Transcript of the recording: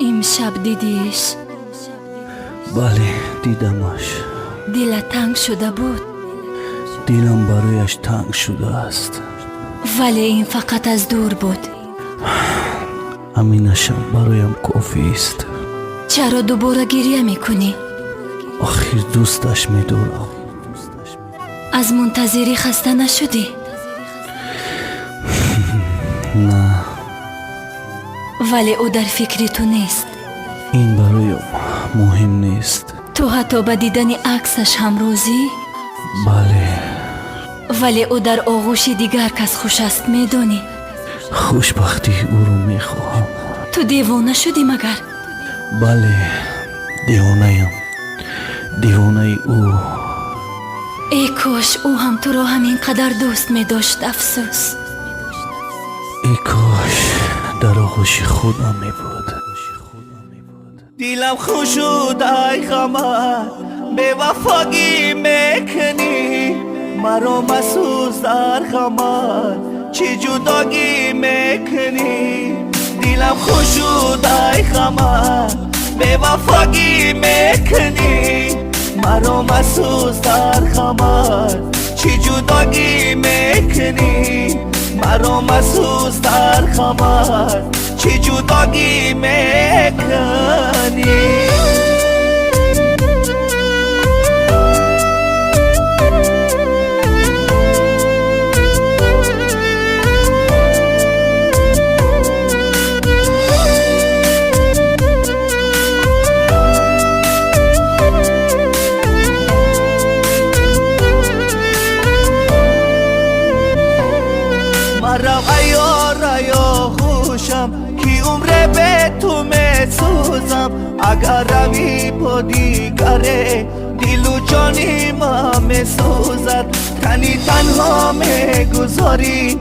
امشب دیدیش؟ بله دیدمش. دلت تنگ شده بود؟ دلم برایش تنگ شده است، ولی این فقط از دور بود. همینشم برایم کافی است. چرا دوباره گریه میکنی؟ آخر دوستش میدارم. از منتظری خسته نشدی؟ نه، ولی او در فکری تو نیست. این برایم مهم نیست. تو حتی به دیدن عکسش هم روزی؟ بله. ولی او در آغوش دیگر کس خوش است میدونی؟ خوشبختی او رو میخواهم. تو دیوانه شدی مگر؟ بله دیوانه‌ام، دیوانه او. ای کاش او هم تو را همین قدر دوست می داشت. افسوس. ای کاش در آغوش خودم می بود. دیلم خوش شد ای قمر، به وفاگی میکنی مرا مسوز در قمر، چی جداگی میکنی. دیلم خوش شد ای قمر، به وفاگی میکنی مرا مسوز در قمر، چی جداگی میکنی مرا مسوز در قمر، چی جداگی میکنی. مرم ایا خوشم کی عمر به تو میسوزم، اگر روی با دیگره دل و جانی ما میسوزد، تنی تنها میگذاری